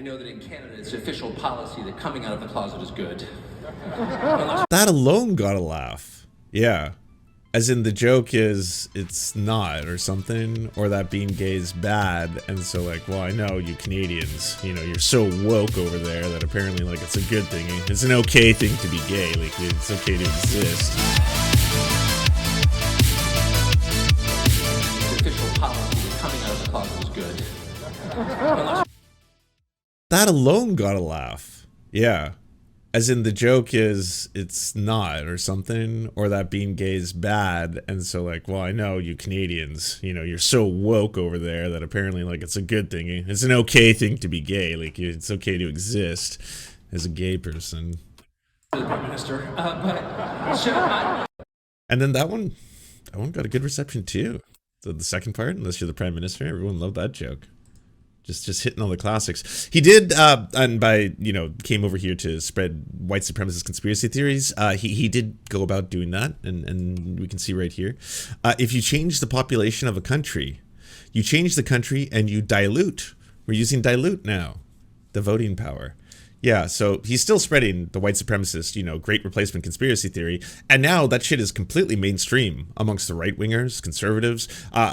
know that in Canada it's official policy that coming out of the closet is good. That alone got a laugh. Yeah. As in the joke is it's not or something, or that being gay is bad, and so like, well, I know you Canadians, you know, you're so woke over there that apparently like it's a good thing. It's an okay thing to be gay, like it's okay to exist. It's official policy that coming out of the closet is good. That alone got a laugh. Yeah. As in the joke is it's not or something, or that being gay is bad, and so like, well, I know you Canadians, you know, you're so woke over there that apparently like it's a good thing. It's an okay thing to be gay, like it's okay to exist as a gay person. The Prime Minister, And then that one got a good reception too. The second part, unless you're the Prime Minister, everyone loved that joke. Just hitting all the classics. He did, and by, you know, came over here to spread white supremacist conspiracy theories. He did go about doing that, and we can see right here. If you change the population of a country, you change the country and you dilute. We're using dilute now, the voting power. Yeah, so he's still spreading the white supremacist, you know, great replacement conspiracy theory, and now that shit is completely mainstream amongst the right-wingers, conservatives.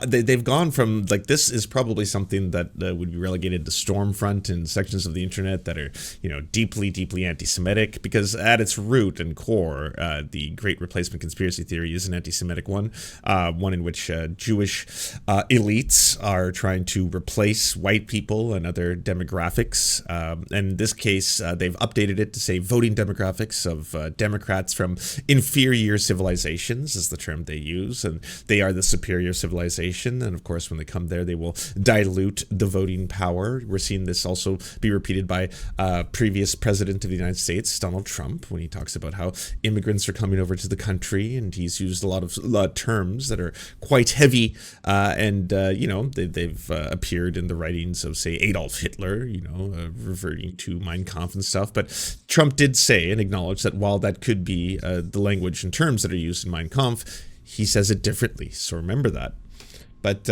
They've gone from, like, this is probably something that would be relegated to Stormfront and sections of the internet that are, you know, deeply, deeply anti-Semitic, because at its root and core, the great replacement conspiracy theory is an anti-Semitic one in which Jewish elites are trying to replace white people and other demographics. In this case, they've updated it to say voting demographics of Democrats from inferior civilizations is the term they use, and they are the superior civilization. And of course, when they come there, they will dilute the voting power. We're seeing this also be repeated by previous president of the United States, Donald Trump, when he talks about how immigrants are coming over to the country, and he's used a lot of terms that are quite heavy, and you know, they've appeared in the writings of, say, Adolf Hitler, you know, reverting to Mein Kampf and stuff. But Trump did say and acknowledge that while that could be the language and terms that are used in Mein Kampf, he says it differently. So remember that. But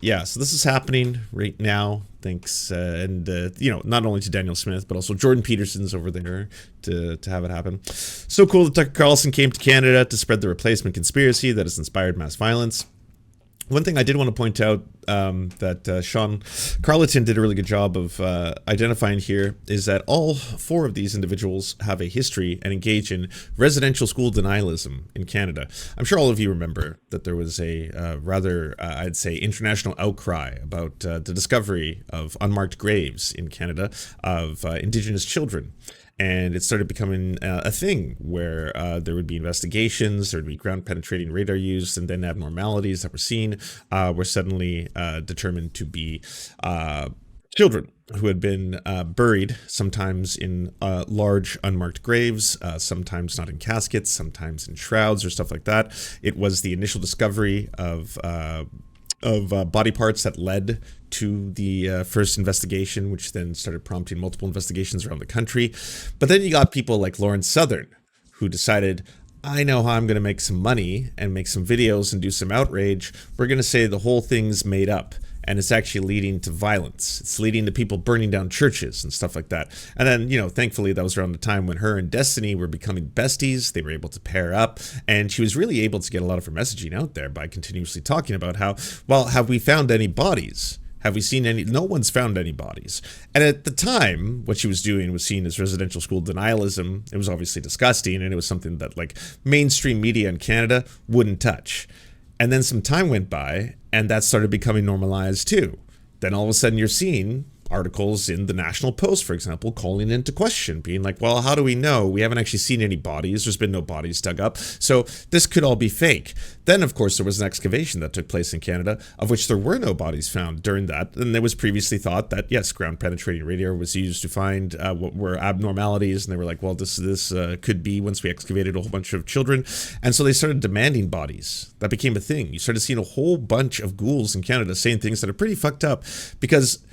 yeah, so this is happening right now. Thanks, and you know, not only to Daniel Smith, but also Jordan Peterson's over there to have it happen. So cool that Tucker Carlson came to Canada to spread the replacement conspiracy that has inspired mass violence. One thing I did want to point out that Sean Carleton did a really good job of identifying here is that all four of these individuals have a history and engage in residential school denialism in Canada. I'm sure all of you remember that there was a rather, I'd say, international outcry about the discovery of unmarked graves in Canada of Indigenous children. And it started becoming a thing where there would be investigations, there would be ground-penetrating radar used, and then abnormalities that were seen were suddenly determined to be children who had been buried, sometimes in large unmarked graves, sometimes not in caskets, sometimes in shrouds or stuff like that. It was the initial discovery of body parts that led to the first investigation, which then started prompting multiple investigations around the country. But then you got people like Lawrence Southern, who decided, I know how I'm going to make some money and make some videos and do some outrage. We're going to say the whole thing's made up. And it's actually leading to violence. It's leading to people burning down churches and stuff like that. And then, you know, thankfully that was around the time when her and Destiny were becoming besties. They were able to pair up, and she was really able to get a lot of her messaging out there by continuously talking about how, well, have we found any bodies? Have we seen any? No one's found any bodies. And at the time, what she was doing was seen as residential school denialism. It was obviously disgusting, and it was something that like mainstream media in Canada wouldn't touch. And then some time went by, and that started becoming normalized too. Then all of a sudden you're seeing articles in the National Post, for example, calling into question, being like, well, how do we know? We haven't actually seen any bodies. There's been no bodies dug up. So this could all be fake. Then, of course, there was an excavation that took place in Canada, of which there were no bodies found during that. And there was previously thought that, yes, ground-penetrating radar was used to find what were abnormalities. And they were like, well, this could be once we excavated a whole bunch of children. And so they started demanding bodies. That became a thing. You started seeing a whole bunch of ghouls in Canada saying things that are pretty fucked up, because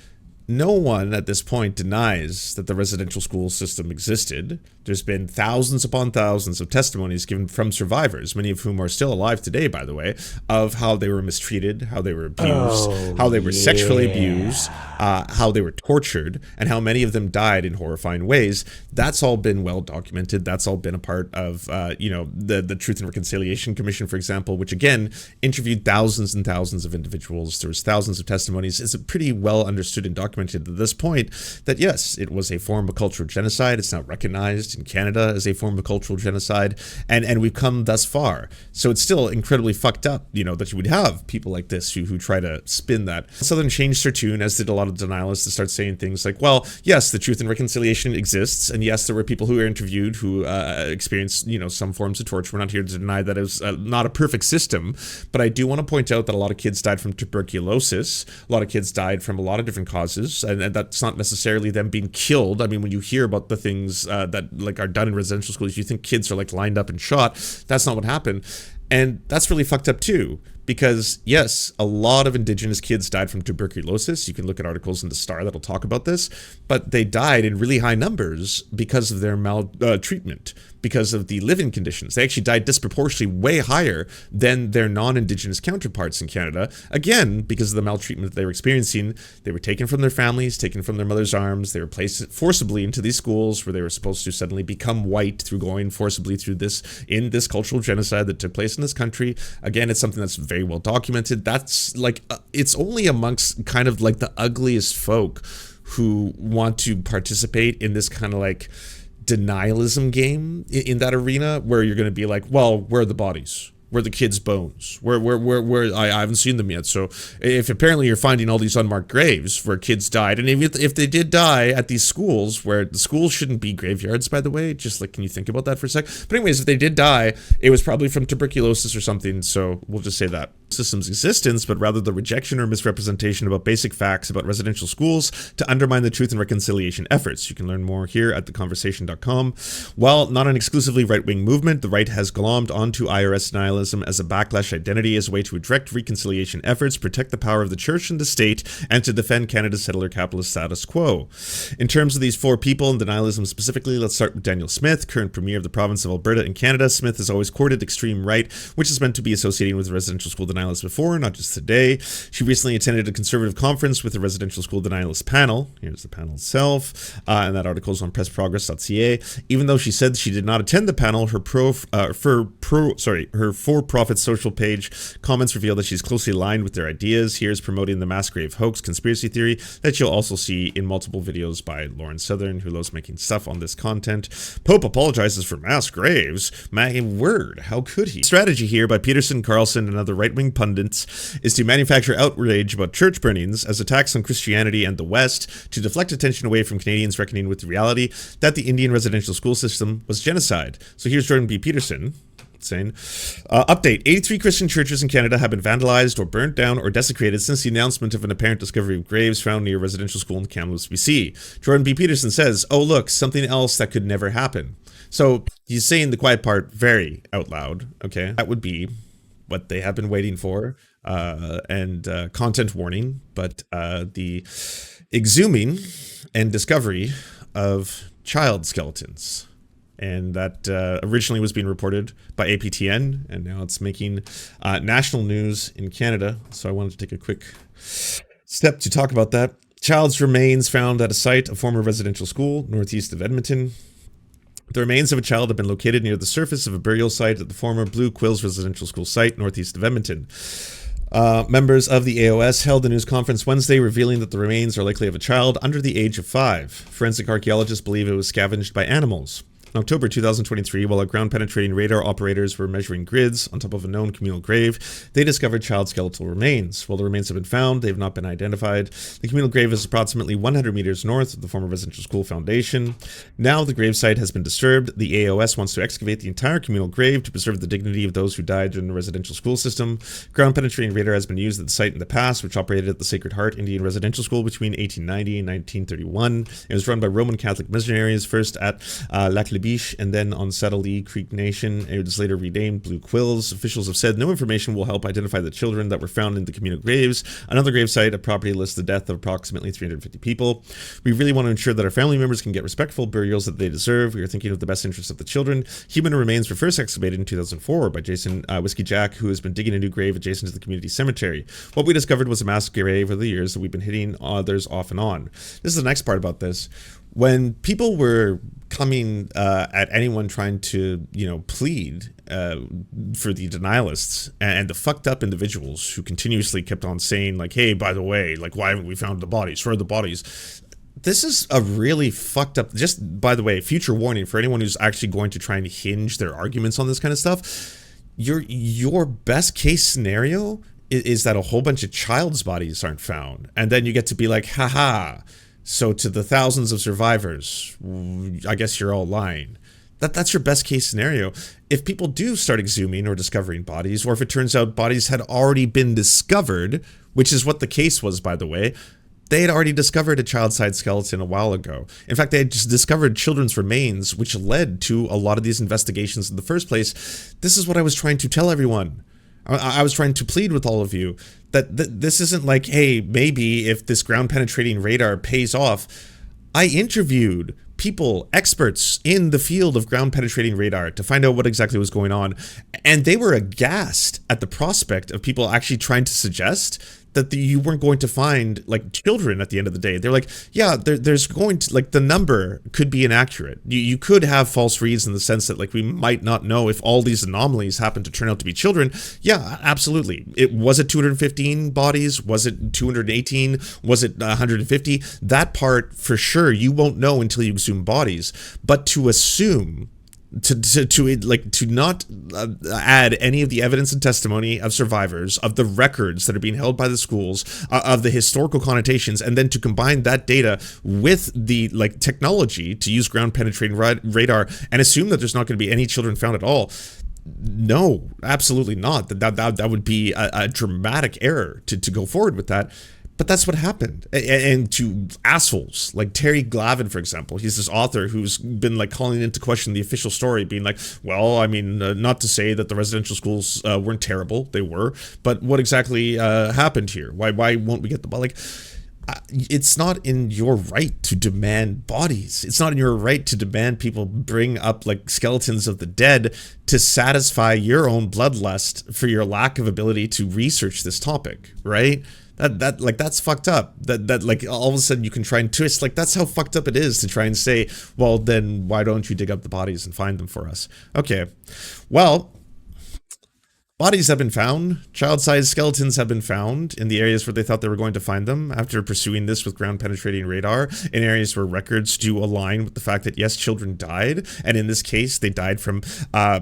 no one at this point denies that the residential school system existed. There's been thousands upon thousands of testimonies given from survivors, many of whom are still alive today, by the way, of how they were mistreated, how they were abused, how they were sexually abused, how they were tortured, and how many of them died in horrifying ways. That's all been well documented. That's all been a part of, the Truth and Reconciliation Commission, for example, which again interviewed thousands and thousands of individuals. There was thousands of testimonies. It's pretty well understood and documented at this point that yes, it was a form of cultural genocide. It's now recognized in Canada as a form of cultural genocide, and we've come thus far. So it's still incredibly fucked up, that you would have people like this who try to spin that. Southern changed their tune, as did a lot of denialists, to start saying things like, well, yes, the Truth and Reconciliation exists, and yes, there were people who were interviewed who experienced, some forms of torture. We're not here to deny that it was not a perfect system, but I do want to point out that a lot of kids died from tuberculosis. A lot of kids died from a lot of different causes, and that's not necessarily them being killed. I mean, when you hear about the things that like are done in residential schools, you think kids are like lined up and shot. That's not what happened. And that's really fucked up too, because yes, a lot of Indigenous kids died from tuberculosis. You can look at articles in the Star that'll talk about this, but they died in really high numbers because of their maltreatment, because of the living conditions. They actually died disproportionately way higher than their non-Indigenous counterparts in Canada. Again, because of the maltreatment they were experiencing. They were taken from their families, taken from their mother's arms. They were placed forcibly into these schools where they were supposed to suddenly become white through going forcibly through this cultural genocide that took place in this country. Again, it's something that's very well documented. That's like, it's only amongst kind of like the ugliest folk who want to participate in this kind of like denialism game in that arena, where you're going to be like, well, where are the bodies? Where are the kids' bones? Where I haven't seen them yet. So if apparently you're finding all these unmarked graves where kids died, and if they did die at these schools, where the schools shouldn't be graveyards, by the way, just like, can you think about that for a sec? But anyways, if they did die, it was probably from tuberculosis or something. So we'll just say that. System's existence, but rather the rejection or misrepresentation about basic facts about residential schools to undermine the truth and reconciliation efforts. You can learn more here at theconversation.com. While not an exclusively right-wing movement, the right has glommed onto IRS denialism as a backlash identity, as a way to direct reconciliation efforts, protect the power of the church and the state, and to defend Canada's settler capitalist status quo. In terms of these four people and denialism specifically, let's start with Daniel Smith, current premier of the province of Alberta in Canada. Smith has always courted extreme right, which is meant to be associating with residential school denialism before, not just today. She recently attended a conservative conference with a residential school denialist panel. Here's the panel itself, and that article is on pressprogress.ca. Even though she said she did not attend the panel, her for-profit social page comments reveal that she's closely aligned with their ideas. Here's promoting the mass grave hoax conspiracy theory that you'll also see in multiple videos by Lauren Southern, who loves making stuff on this content. Pope apologizes for mass graves. My word, how could he? Strategy here by Peterson, Carlson, and other right-wing pundits is to manufacture outrage about church burnings as attacks on Christianity and the West to deflect attention away from Canadians reckoning with the reality that the Indian residential school system was genocide. So here's Jordan B. Peterson saying, update, 83 Christian churches in Canada have been vandalized or burnt down or desecrated since the announcement of an apparent discovery of graves found near a residential school in Kamloops, BC. Jordan B. Peterson says, oh look, something else that could never happen. So he's saying the quiet part very out loud, okay? That would be what they have been waiting for, and content warning, but the exhuming and discovery of child skeletons. And that originally was being reported by APTN, and now it's making national news in Canada. So I wanted to take a quick step to talk about that. Child's remains found at a site, a former residential school northeast of Edmonton. The remains of a child have been located near the surface of a burial site at the former Blue Quills residential school site northeast of Edmonton. Members of the AOS held a news conference Wednesday revealing that the remains are likely of a child under the age of 5. Forensic archaeologists believe it was scavenged by animals. In October 2023, while our ground-penetrating radar operators were measuring grids on top of a known communal grave, they discovered child skeletal remains. While the remains have been found, they have not been identified. The communal grave is approximately 100 meters north of the former residential school foundation. Now the gravesite has been disturbed. The AOS wants to excavate the entire communal grave to preserve the dignity of those who died during the residential school system. Ground-penetrating radar has been used at the site in the past, which operated at the Sacred Heart Indian Residential School between 1890 and 1931. It was run by Roman Catholic missionaries, first at Lac Beach and then on Saddle Creek Nation. It was later renamed Blue Quills. Officials have said no information will help identify the children that were found in the communal graves. Another gravesite, a property lists the death of approximately 350 people. We really want to ensure that our family members can get respectful burials that they deserve. We are thinking of the best interests of the children. Human remains were first excavated in 2004 by Jason Whiskey Jack, who has been digging a new grave adjacent to the community cemetery. What we discovered was a mass grave over the years that we've been hitting others off and on. This is the next part about this. When people were coming at anyone trying to, plead for the denialists and the fucked up individuals who continuously kept on saying, like, hey, by the way, like, why haven't we found the bodies? Where are the bodies? This is a really fucked up, just by the way, future warning for anyone who's actually going to try and hinge their arguments on this kind of stuff. Your best case scenario is that a whole bunch of child's bodies aren't found. And then you get to be like, haha. So to the thousands of survivors, I guess you're all lying. That's your best case scenario. If people do start exhuming or discovering bodies, or if it turns out bodies had already been discovered, which is what the case was, by the way, they had already discovered a child-sized skeleton a while ago. In fact, they had just discovered children's remains, which led to a lot of these investigations in the first place. This is what I was trying to tell everyone. I was trying to plead with all of you that this isn't like, hey, maybe if this ground penetrating radar pays off. I interviewed people, experts in the field of ground penetrating radar to find out what exactly was going on. And they were aghast at the prospect of people actually trying to suggest that you weren't going to find like children at the end of the day. They're like, yeah, there's going to, like, the number could be inaccurate. You could have false reads in the sense that, like, we might not know if all these anomalies happen to turn out to be children. Yeah, absolutely. Was it 215 bodies? Was it 218? Was it 150? That part for sure you won't know until you exhume bodies. But to assume to not add any of the evidence and testimony of survivors, of the records that are being held by the schools, of the historical connotations, and then to combine that data with the technology to use ground penetrating radar and assume that there's not going to be any children found at all. No, absolutely not. That would be a dramatic error to go forward with that. But that's what happened. And to assholes like Terry Glavin, for example, he's this author who's been calling into question the official story, being like, well, I mean, not to say that the residential schools weren't terrible. They were. But what exactly happened here? Why won't we get the it's not in your right to demand bodies. It's not in your right to demand people bring up skeletons of the dead to satisfy your own bloodlust for your lack of ability to research this topic, right? That's fucked up. That all of a sudden you can try and twist, that's how fucked up it is to try and say, well, then why don't you dig up the bodies and find them for us? Okay, well, bodies have been found. Child-sized skeletons have been found in the areas where they thought they were going to find them after pursuing this with ground-penetrating radar, in areas where records do align with the fact that, yes, children died, and in this case, they died from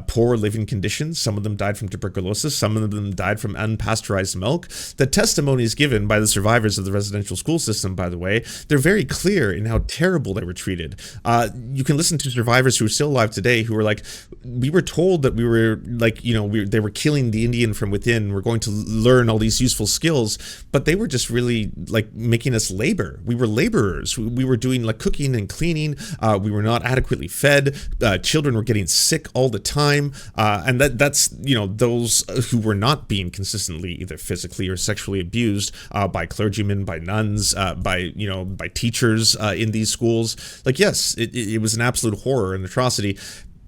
poor living conditions. Some of them died from tuberculosis. Some of them died from unpasteurized milk. The testimonies given by the survivors of the residential school system, by the way, they're very clear in how terrible they were treated. You can listen to survivors who are still alive today who were like, we were told that we were, they were killing the Indian from within. We're going to learn all these useful skills, but they were just really making us labor. We were laborers. We were doing cooking and cleaning. We were not adequately fed. Children were getting sick all the time. And that's those who were not being consistently either physically or sexually abused by clergymen, by nuns, by teachers in these schools. Yes, it was an absolute horror and atrocity.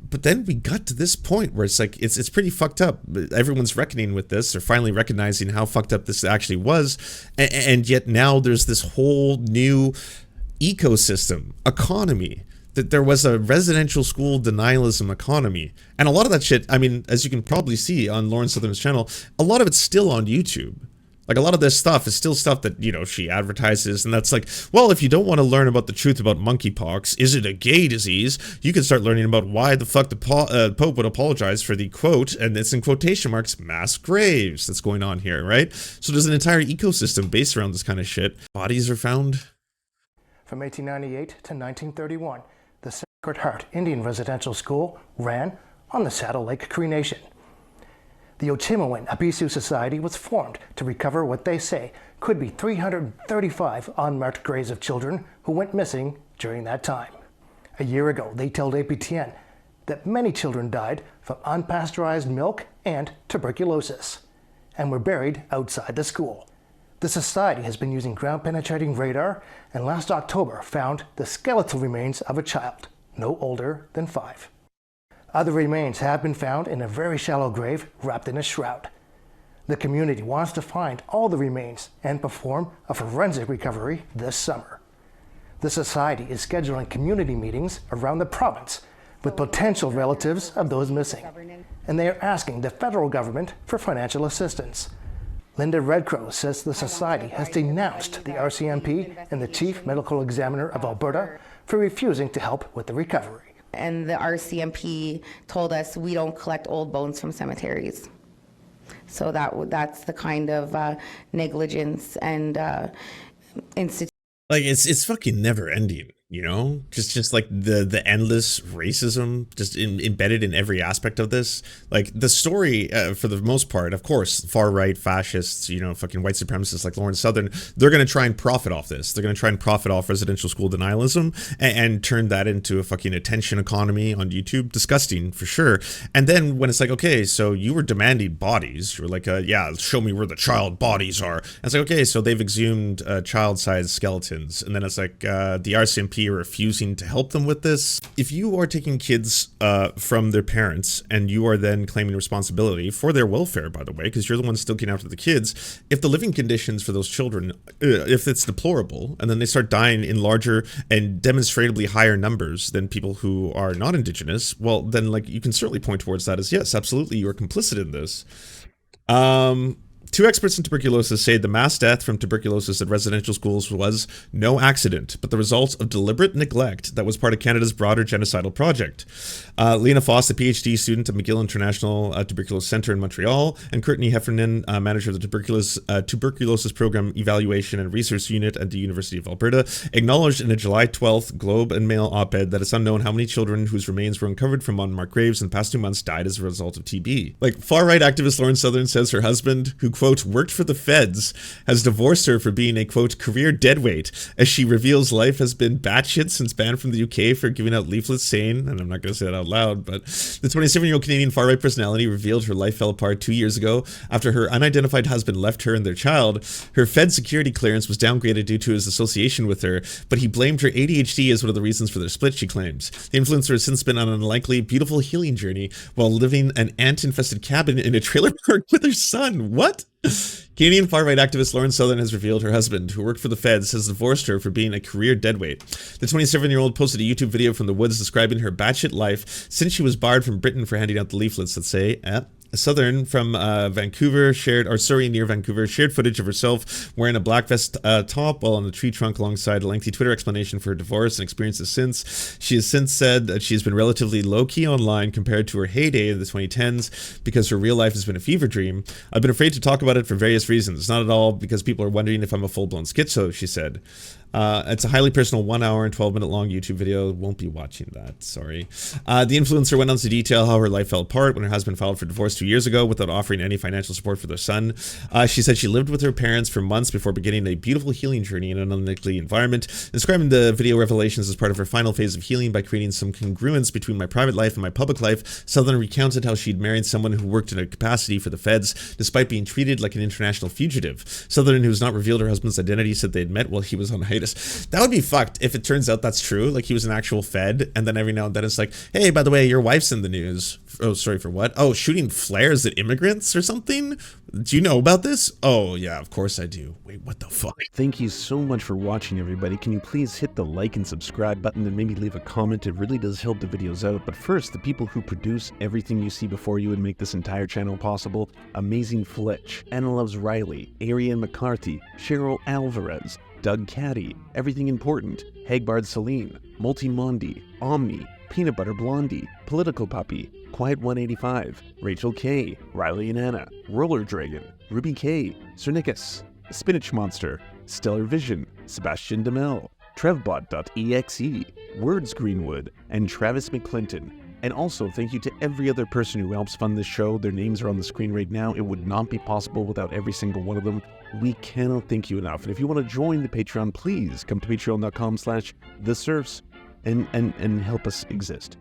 But then we got to this point where it's pretty fucked up. Everyone's reckoning with this. They're finally recognizing how fucked up this actually was. And yet now there's this whole new ecosystem, economy, that there was a residential school denialism economy. And a lot of that shit, I mean, as you can probably see on Lauren Southern's channel, a lot of it's still on YouTube. A lot of this stuff is still stuff that, she advertises, and that's well, if you don't want to learn about the truth about monkeypox, is it a gay disease? You can start learning about why the fuck the Pope would apologize for the, quote, and it's in quotation marks, mass graves that's going on here, right? So there's an entire ecosystem based around this kind of shit. Bodies are found. From 1898 to 1931, the Sacred Heart Indian Residential School ran on the Saddle Lake Cree Nation. The Ochimawin Abisu Society was formed to recover what they say could be 335 unmarked graves of children who went missing during that time. A year ago, they told APTN that many children died from unpasteurized milk and tuberculosis and were buried outside the school. The society has been using ground-penetrating radar and last October found the skeletal remains of a child, no older than 5. Other remains have been found in a very shallow grave wrapped in a shroud. The community wants to find all the remains and perform a forensic recovery this summer. The society is scheduling community meetings around the province with potential relatives of those missing, and they are asking the federal government for financial assistance. Linda Redcrow says the society has denounced the RCMP and the Chief Medical Examiner of Alberta for refusing to help with the recovery. And the RCMP told us we don't collect old bones from cemeteries. So that's the kind of negligence and institution. Like it's fucking never ending, you know? Just like the endless racism just embedded in every aspect of this. Like the story, for the most part, of course, far right fascists, you know, fucking white supremacists like Lawrence Southern, they're going to try and profit off this. They're going to try and profit off residential school denialism and turn that into a fucking attention economy on YouTube. Disgusting for sure. And then when it's like, okay, so you were demanding bodies, you were like, yeah, show me where the child bodies are. And it's like, okay, so they've exhumed child-sized skeletons. And then it's like the RCMP are refusing to help them with this. If you are taking kids from their parents and you are then claiming responsibility for their welfare, by the way, because you're the one still looking after the kids, if the living conditions for those children, if it's deplorable, and then they start dying in larger and demonstrably higher numbers than people who are not Indigenous, well, then like you can certainly point towards that as, yes, absolutely, you are complicit in this. Two experts in tuberculosis say the mass death from tuberculosis at residential schools was no accident, but the result of deliberate neglect that was part of Canada's broader genocidal project. Lena Foss, a PhD student at McGill International Tuberculosis Centre in Montreal, and Courtney Heffernan, manager of the Tuberculosis Program Evaluation and Research Unit at the University of Alberta, acknowledged in a July 12th Globe and Mail op-ed that it's unknown how many children whose remains were uncovered from unmarked graves in the past 2 months died as a result of TB. Like, far-right activist Lauren Southern says her husband, who, quote, worked for the feds, has divorced her for being a, quote, career deadweight, as she reveals life has been batshit since banned from the UK for giving out leaflets saying, and I'm not going to say that out loud, but the 27-year-old Canadian far-right personality revealed her life fell apart 2 years ago after her unidentified husband left her and their child. Her Fed security clearance was downgraded due to his association with her, but he blamed her ADHD as one of the reasons for their split, she claims. The influencer has since been on an unlikely, beautiful healing journey while living an ant-infested cabin in a trailer park with her son. What? Canadian far-right activist Lauren Southern has revealed her husband, who worked for the feds, has divorced her for being a career deadweight. The 27-year-old posted a YouTube video from the woods describing her batshit life since she was barred from Britain for handing out the leaflets that say, Southern from near Vancouver, shared footage of herself wearing a black vest top while on the tree trunk alongside a lengthy Twitter explanation for her divorce and experiences since. She has since said that she has been relatively low-key online compared to her heyday in the 2010s because her real life has been a fever dream. I've been afraid to talk about it for various reasons, not at all because people are wondering if I'm a full-blown schizo, she said. It's a highly personal 1 hour and 12-minute long YouTube video. Won't be watching that, sorry. The influencer went on to detail how her life fell apart when her husband filed for divorce 2 years ago without offering any financial support for their son. She said she lived with her parents for months before beginning a beautiful healing journey in an unlikely environment, describing the video revelations as part of her final phase of healing by creating some congruence between my private life and my public life. Southern recounted how she'd married someone who worked in a capacity for the feds, despite being treated like an international fugitive. Southern, who has not revealed her husband's identity, said they'd met while he was on hiatus. That would be fucked if it turns out that's true, like he was an actual fed, and then every now and then it's like, hey, by the way, your wife's in the news. Oh, sorry, for what? Oh, shooting flares at immigrants or something? Do you know about this? Oh, yeah, of course I do. Wait, what the fuck? Thank you so much for watching, everybody. Can you please hit the like and subscribe button and maybe leave a comment? It really does help the videos out. But first, the people who produce everything you see before you and make this entire channel possible: Amazing Fletch, Anna Loves Riley, Ariane McCarthy, Cheryl Alvarez, Doug Caddy, Everything Important, Hagbard Celine, Multimondi, Omni, Peanut Butter Blondie, Political Puppy, Quiet 185, Rachel K, Riley and Anna, Roller Dragon, Ruby K, Cernicus, Spinach Monster, Stellar Vision, Sebastian DeMel, Trevbot.exe, Words Greenwood, and Travis McClinton. And also, thank you to every other person who helps fund this show. Their names are on the screen right now. It would not be possible without every single one of them. We cannot thank you enough. And if you want to join the Patreon, please come to patreon.com/theserfs. and help us exist.